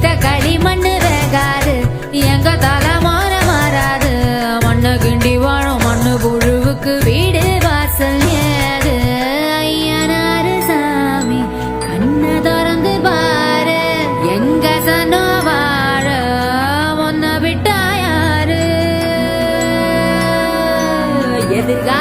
வித்த களி மண்ணு வேகாது எங்க தலைமான மாறாது மண்ணு கிண்டி வாழும் மண்ணு புழுவுக்கு வீடு வாசல் ஏது ஐயனாரு சாமி கண்ண திறந்து பாரு எங்க சனோ வாழ ஒன்ன விட்டா யாரு எதிர்கா